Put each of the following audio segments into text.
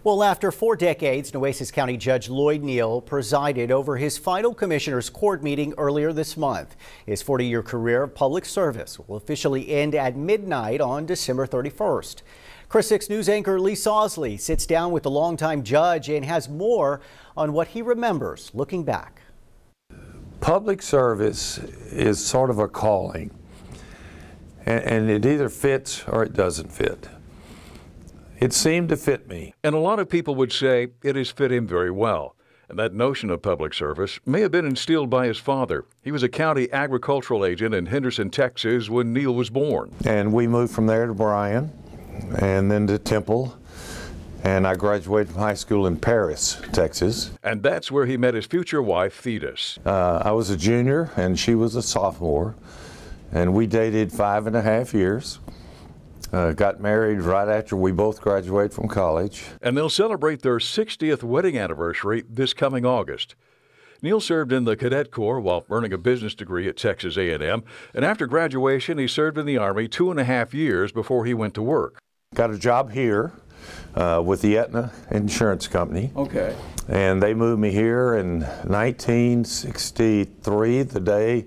Well, after 4 decades, Nueces County Judge Lloyd Neal presided over his final commissioners' court meeting earlier this month. His 40-year career of public service will officially end at midnight on December 31st. Chris 6 News anchor Lee Sausley sits down with the longtime judge and has more on what he remembers looking back. Public service is sort of a calling, and it either fits or it doesn't fit. It seemed to fit me. And a lot of people would say it has fit him very well. And that notion of public service may have been instilled by his father. He was a county agricultural agent in Henderson, Texas when Neal was born. And we moved from there to Bryan and then to Temple. And I graduated from high school in Paris, Texas. And that's where he met his future wife, Thetis. I was a junior and she was a sophomore. And we dated 5.5 years. Got married right after we both graduated from college. And they'll celebrate their 60th wedding anniversary this coming August. Neal served in the Cadet Corps while earning a business degree at Texas A&M. And after graduation, he served in the Army 2.5 years before he went to work. Got a job here with the Aetna Insurance Company. Okay. And they moved me here in 1963, the day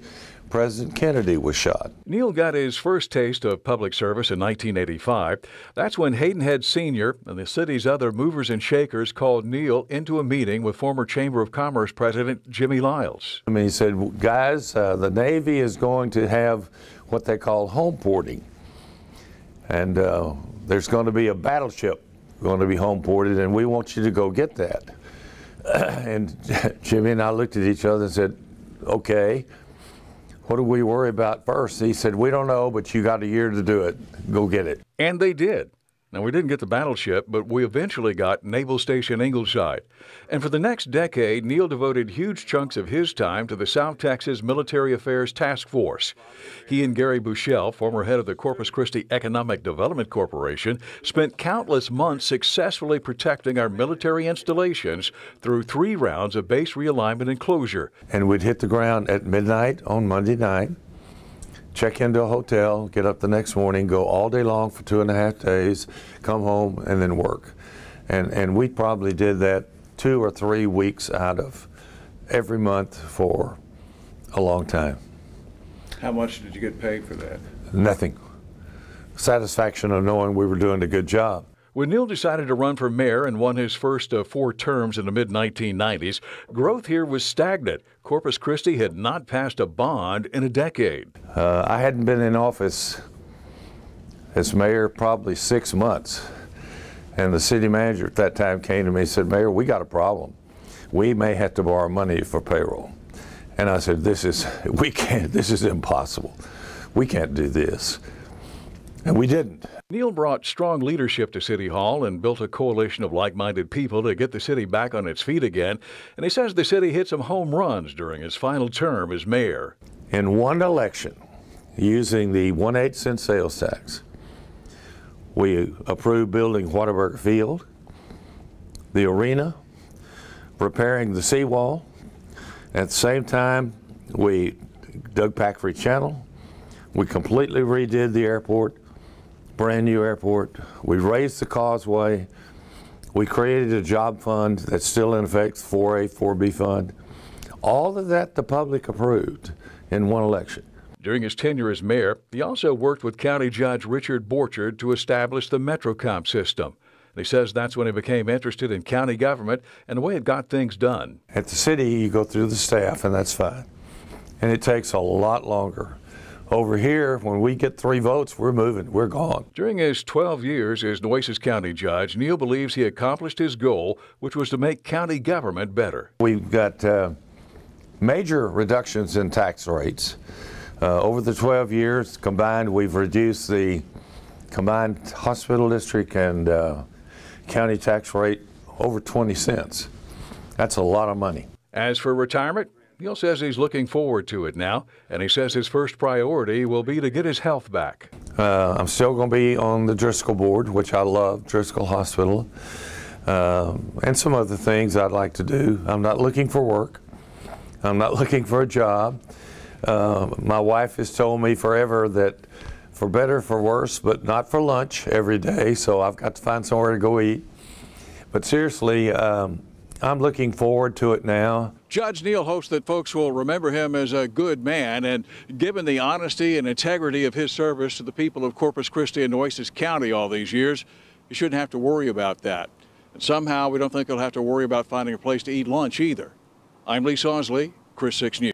President Kennedy was shot. Neal got his first taste of public service in 1985. That's when Hayden Head Sr. and the city's other movers and shakers called Neal into a meeting with former Chamber of Commerce President Jimmy Lyles. I mean, he said, guys, the Navy is going to have what they call home porting. And there's going to be a battleship going to be home ported, and we want you to go get that. And Jimmy and I looked at each other and said, okay. What do we worry about first? He said, we don't know, but you got a year to do it. Go get it. And they did. Now, we didn't get the battleship, but we eventually got Naval Station Ingleside. And for the next decade, Neal devoted huge chunks of his time to the South Texas Military Affairs Task Force. He and Gary Bushell, former head of the Corpus Christi Economic Development Corporation, spent countless months successfully protecting our military installations through 3 rounds of base realignment and closure. And we'd hit the ground at midnight on Monday night, check into a hotel, get up the next morning, go all day long for 2.5 days, come home, and then work. And we probably did that 2 or 3 weeks out of every month for a long time. How much did you get paid for that? Nothing. Satisfaction of knowing we were doing a good job. When Neal decided to run for mayor and won his first 4 terms in the mid-1990s, growth here was stagnant. Corpus Christi had not passed a bond in a decade. I hadn't been in office as mayor probably 6 months. And the city manager at that time came to me and said, Mayor, we got a problem. We may have to borrow money for payroll. And I said, this is impossible. We can't do this. And we didn't. Neal brought strong leadership to City Hall and built a coalition of like-minded people to get the city back on its feet again. And he says the city hit some home runs during his final term as mayor. In one election, using the 1/8 cent sales tax, we approved building Whataburger Field, the arena, repairing the seawall. At the same time, we dug Packfrey Channel. We completely redid the airport, brand new airport. We raised the causeway. We created a job fund that's still in effect, 4A, 4B fund. All of that the public approved in one election. During his tenure as mayor, he also worked with County Judge Richard Borchard to establish the MetroComp system. And he says that's when he became interested in county government and the way it got things done. At the city, you go through the staff, and that's fine. And it takes a lot longer. Over here, when we get 3 votes, we're moving, we're gone. During his 12 years as Nueces County Judge, Neal believes he accomplished his goal, which was to make county government better. We've got major reductions in tax rates. Over the 12 years combined, we've reduced the combined hospital district and county tax rate over 20 cents. That's a lot of money. As for retirement, Neal says he's looking forward to it now, and he says his first priority will be to get his health back. I'm still going to be on the Driscoll board, which I love, Driscoll Hospital, and some other things I'd like to do. I'm not looking for work. I'm not looking for a job. My wife has told me forever that for better, for worse, but not for lunch every day, so I've got to find somewhere to go eat. But seriously, I'm looking forward to it now. Judge Neal hopes that folks will remember him as a good man, and given the honesty and integrity of his service to the people of Corpus Christi and Nueces County all these years, you shouldn't have to worry about that. And somehow we don't think he'll have to worry about finding a place to eat lunch either. I'm Lee Sausley, Chris 6 News.